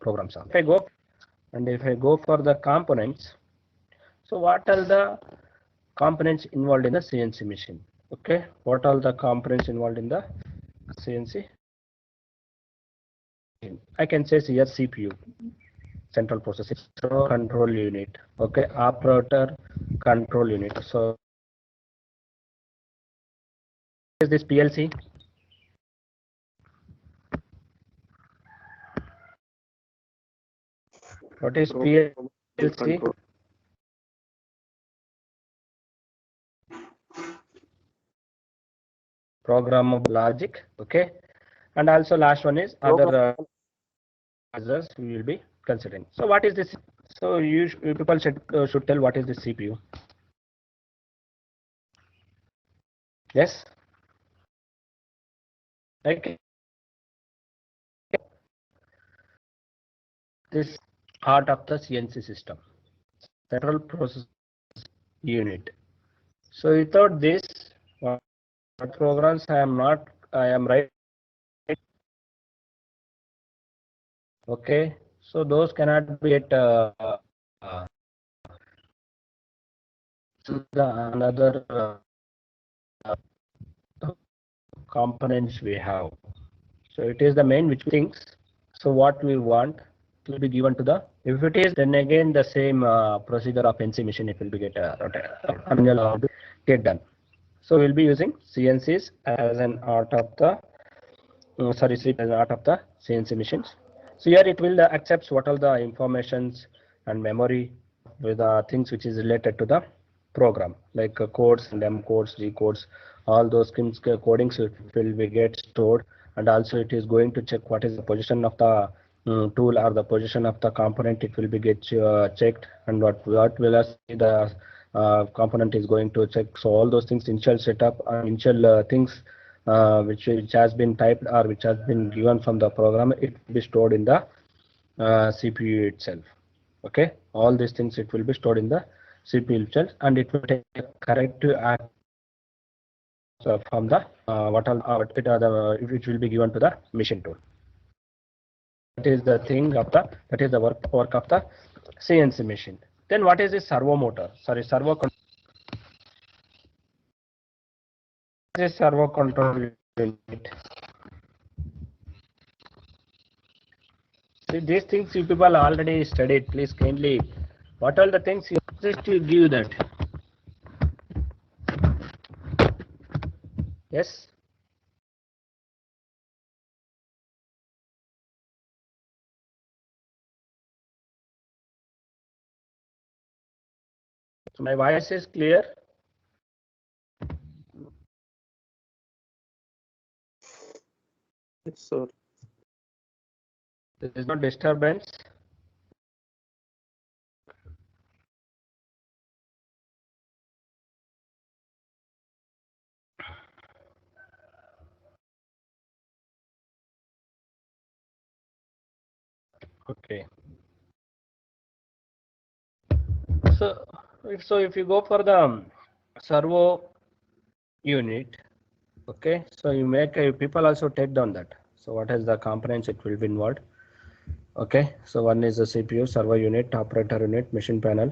programs are. If I go for the components, so what are the components involved in the CNC machine? Okay, what are the components involved in the CNC? I can say here CPU, central processing control unit. Okay, operator control unit. So is this PLC? What is PLC? Programmable logic. Okay, and also last one is other others we will be considering. So what is this? So you people should tell what is the CPU. Yes. Okay. This part of the CNC system, central process unit. So without this, what programs I am right. Okay. So those cannot be at another components we have. So it is the main which things. So what we want will be given to the. If it is, then again the same procedure of NC machine it will be get done. So we'll be using CNCs as an art of the as an art of the CNC machines. So here it will accepts what are the informations and memory with the things which is related to the program like codes and M codes, G codes, all those codings will be get stored, and also it is going to check what is the position of the tool or the position of the component. It will be get checked, and what will the component is going to check. So all those things, initial setup, initial things which has been typed or which has been given from the program, it will be stored in the CPU itself. Okay, all these things it will be stored in the CPU itself, and it will take corrective act from the it will be given to the machine tool. That is the thing of the work of the CNC machine. Then what is the servo motor? Servo control. This servo control unit. See, these things you people already studied. Please kindly, what are the things you just to give that? Yes. So my voice is clear. Yes, sir. There is no disturbance. Okay. So if you go for the servo unit, okay, so you make people also take down that. So what is the components it will be involved? Okay, so one is the CPU, servo unit, operator unit, machine panel.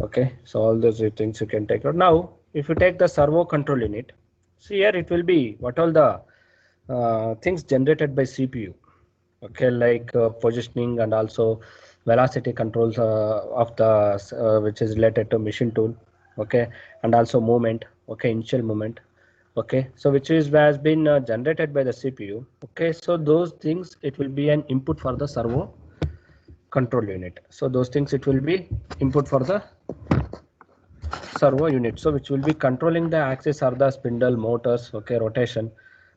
Okay, so all those things you can take out. Now, if you take the servo control unit, see here it will be what all the things generated by CPU. Okay, like positioning and also velocity controls of the which is related to machine tool. Okay, and also movement. Okay, initial movement. Okay, so which is has been generated by the CPU. Okay, so those things it will be an input for the servo control unit. So those things it will be input for the servo unit, so which will be controlling the axis or the spindle motors, okay, rotation,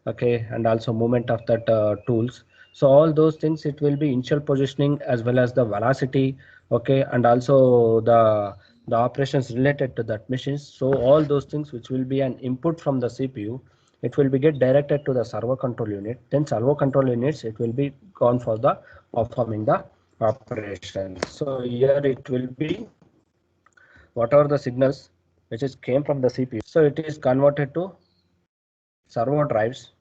okay, and also movement of that tools. So all those things it will be initial positioning as well as the velocity, okay, and also the operations related to that machines. So all those things which will be an input from the CPU, it will be get directed to the servo control unit. Then servo control units it will be gone for the performing the operation. So here it will be whatever the signals which is came from the CPU, so it is converted to servo drives.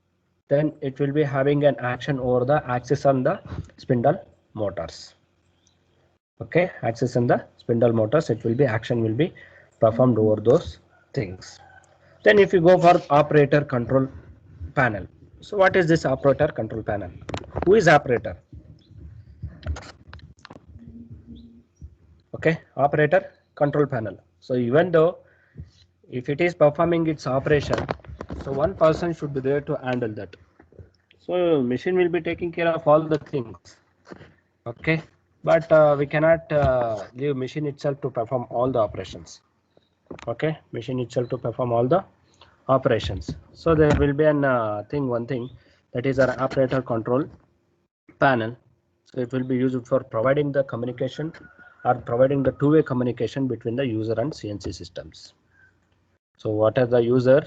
Then it will be having an action over the axis on the spindle motors. Okay, axis in the spindle motors, it will be action will be performed over those things. Then if you go for operator control panel. So what is this operator control panel? Who is operator? Okay, operator control panel. So even though if it is performing its operation, so one person should be there to handle that. So machine will be taking care of all the things. Okay, but we cannot leave machine itself to perform all the operations. Okay, machine itself to perform all the operations. So there will be an one thing that is our operator control panel. So it will be used for providing the communication or providing the two-way communication between the user and CNC systems. So what are the user,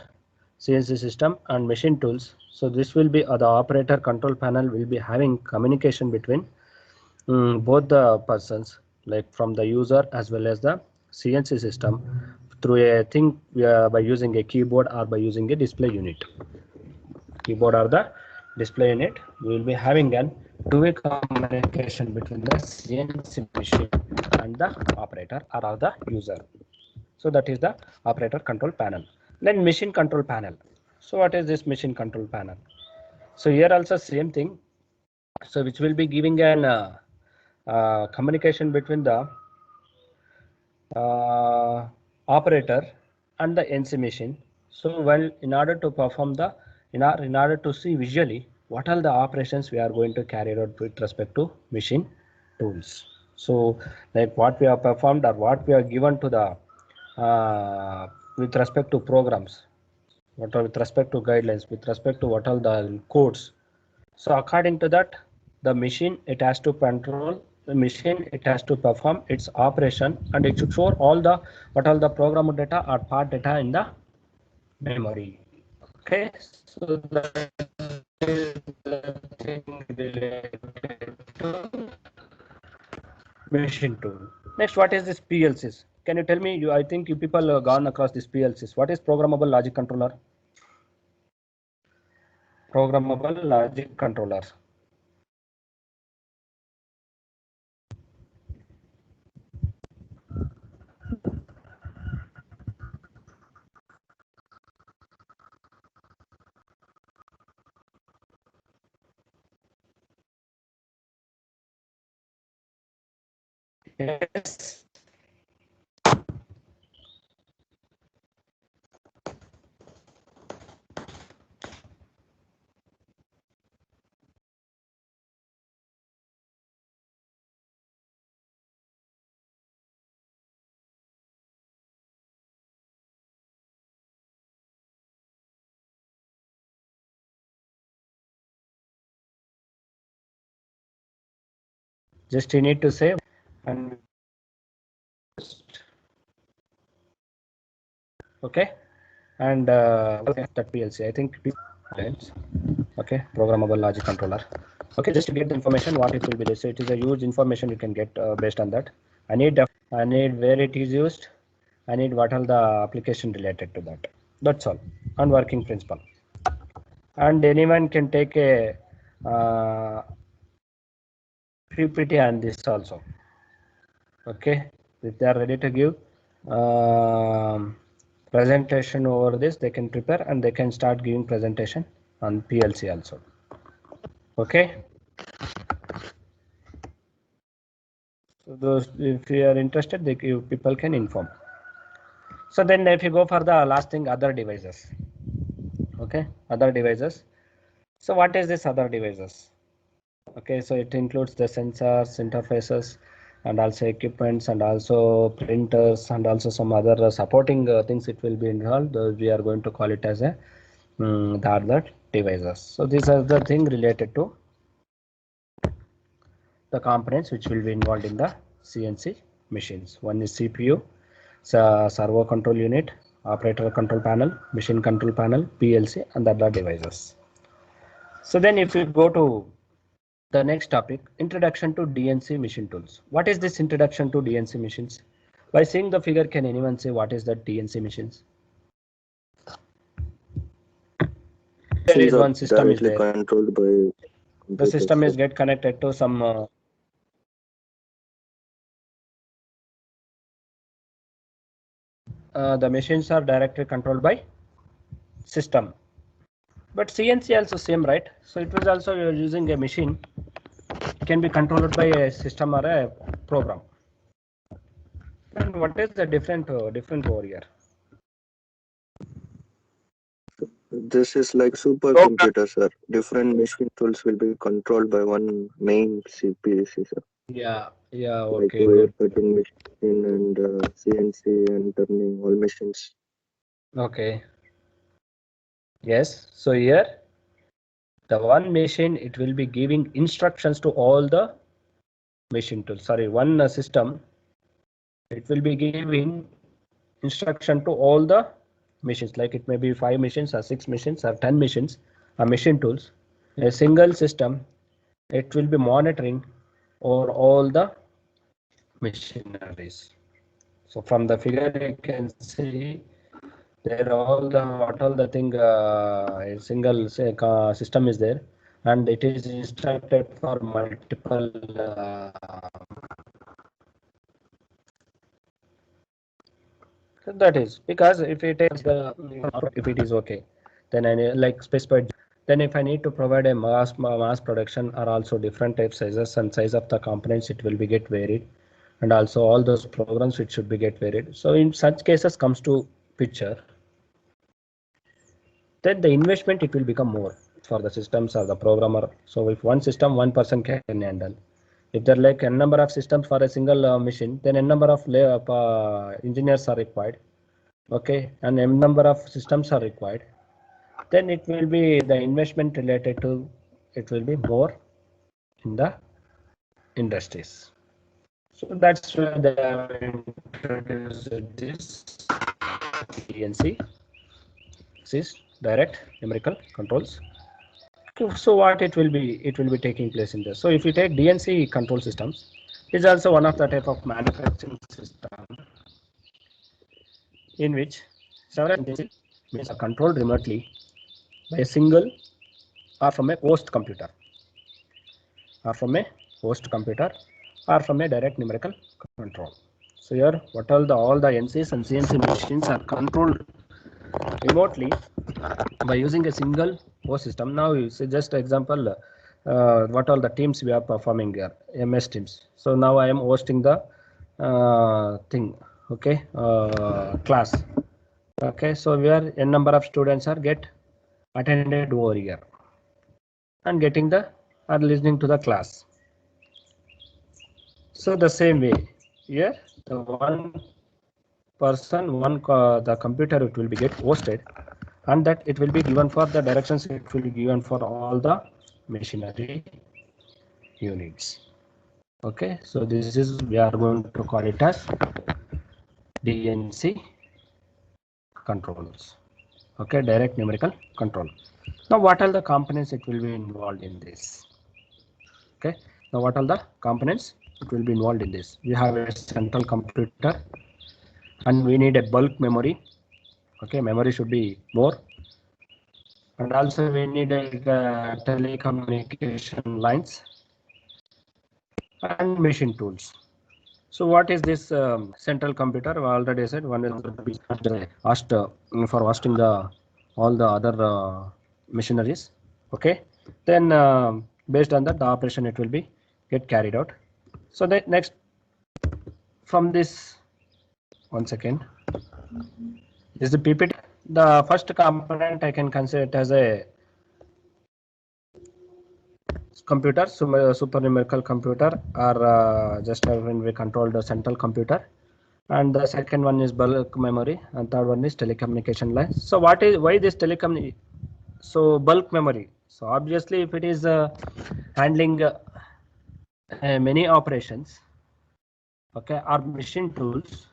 CNC system and machine tools? So this will be the operator control panel will be having communication between both the persons, like from the user as well as the CNC system through a thing by using a keyboard or by using a display unit. Keyboard or the display unit, we will be having an two-way communication between the CNC machine and the operator or the user. So that is the operator control panel. Then machine control panel. So what is this machine control panel? So here also same thing. So which will be giving an communication between the operator and the NC machine. So well, in order to perform the in order to see visually what are the operations we are going to carry out with respect to machine tools. So like what we have performed or what we are given to the with respect to programs, what are with respect to guidelines, with respect to what are the codes. So according to that, the machine it has to control the machine, it has to perform its operation and it should show all the what all the program data or part data in the memory. Okay, so that is the thing related to machine tool. Next, what is this PLCs? Can you tell me? I think you people have gone across this PLCs. What is programmable logic controller? Programmable logic controller. Yes. Just you need to say and okay, and that PLC. I think okay, programmable logic controller. Okay, just to get the information what it will be. So it is a huge information you can get based on that. I need where it is used. I need what are the application related to that. That's all. And working principle. And anyone can take a PPT on this also. Okay, if they are ready to give presentation over this, they can prepare and they can start giving presentation on PLC also. Okay. So those, if you are interested, people can inform. So then if you go for the last thing, other devices. Okay, other devices. So what is this other devices? Okay, so it includes the sensors, interfaces, and also equipments, and also printers, and also some other supporting things. It will be involved. We are going to call it as a the other devices. So these are the thing related to the components which will be involved in the CNC machines. One is CPU, servo control unit, operator control panel, machine control panel, PLC, and other devices. So then if you go to the next topic, introduction to DNC machine tools. What is this introduction to DNC machines? By seeing the figure, can anyone say what is the DNC machines? There is one system is there. Controlled by The system is get connected to some the machines are directly controlled by system. But CNC also same, right? So it was also you're using a machine, can be controlled by a system or a program. And what is the different over here? This is like supercomputer, sir. Different machine tools will be controlled by one main CPC, sir. Yeah, Like okay, wire good. cutting machine and CNC and turning all machines. Okay. Yes, so here the one machine, it will be giving instructions to all the machine tools. Sorry, one system, it will be giving instruction to all the machines, like it may be 5 machines or 6 machines or 10 machines or machine tools. A single system, it will be monitoring over all the machineries. So from the figure you can see there all the what all the thing a single system is there, and it is instructed for multiple that is because if it takes the if it is okay, then I like specified. Then if I need to provide a mass production are also different type sizes and size of the components, it will be get varied, and also all those programs it should be get varied. So in such cases comes to picture, then the investment it will become more for the systems or the programmer. So if one system one person can handle, if there are like n number of systems for a single machine, then n number of engineers are required. Okay, and m number of systems are required. Then it will be the investment related to it will be more in the industries. So that's why they have introduced this DNC, this direct numerical controls. So what it will be taking place in this. So if you take DNC control systems, is also one of the type of manufacturing system in which several machines are controlled remotely by a single or from a host computer or from a host computer or from a direct numerical control. So here what all the NCs and CNC machines are controlled remotely by using a single host system. Now you see just example what all the teams we are performing here, MS Teams. So now I am hosting the thing, okay, class. Okay, so where n number of students are get attended over here and getting the are listening to the class. So the same way here the one person the computer it will be get hosted, and that it will be given for the directions, it will be given for all the machinery units. Okay, so this is we are going to call it as DNC controls. Okay, direct numerical control. Now what are the components it will be involved in this? Okay, now what are the components it will be involved in this? We have a central computer and we need a bulk memory. Okay, memory should be more, and also we need a telecommunication lines and machine tools. So what is this central computer? I already said one is asked for hosting the all the other machineries. Okay, then based on that the operation it will be get carried out. So the next from this, one second, is the PPT. The first component I can consider it as a computer, super numerical computer, or just when we control the central computer. And the second one is bulk memory, and third one is telecommunication line. So why this telecom? So bulk memory. So obviously, if it is handling many operations, okay, or machine tools,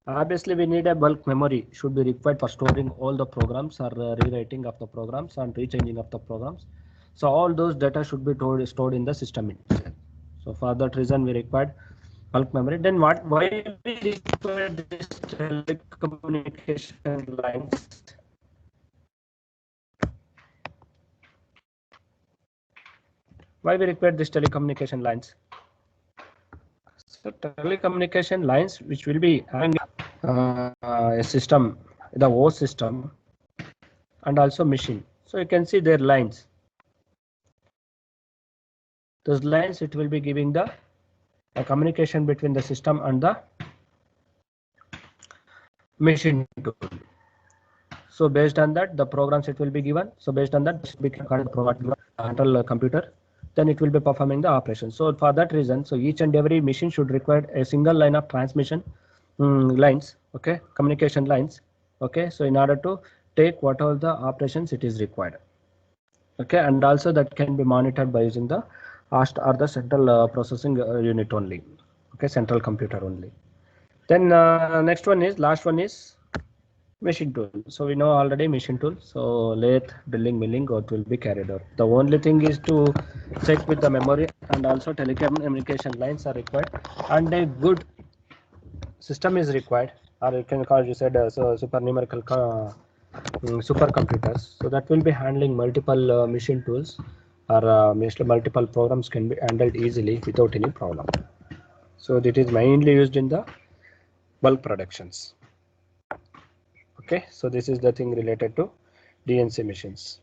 obviously we need a bulk memory should be required for storing all the programs or rewriting of the programs and rechanging of the programs. So all those data should be stored in the system itself. So for that reason we required bulk memory. Then why we require this telecommunication lines? Why we require this telecommunication lines? So telecommunication lines which will be having a system, the OS system, and also machine. So you can see their lines. Those lines, it will be giving the communication between the system and the machine tool. So based on that, the programs it will be given. So based on that, we can control computer. Then it will be performing the operation. So for that reason, so each and every machine should require a single line of transmission lines. Okay, communication lines. Okay, so in order to take what all the operations it is required. Okay, and also that can be monitored by using the AST or the central processing unit only. Okay, central computer only. Then next one is, last one is machine tool. So we know already machine tool. So lathe, drilling, milling, what will be carried out. The only thing is to check with the memory, and also telecommunication lines are required, and a good system is required, or you can call, you said, so supernumerical supercomputers. So that will be handling multiple machine tools, or multiple programs can be handled easily without any problem. So it is mainly used in the bulk productions. Okay, so this is the thing related to DNC machines.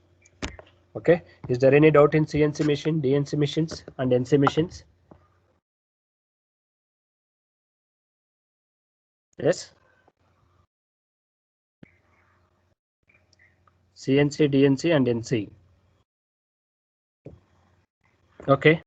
Okay, is there any doubt in CNC machine, DNC machines, and NC machines? Yes. CNC, DNC, and NC. Okay.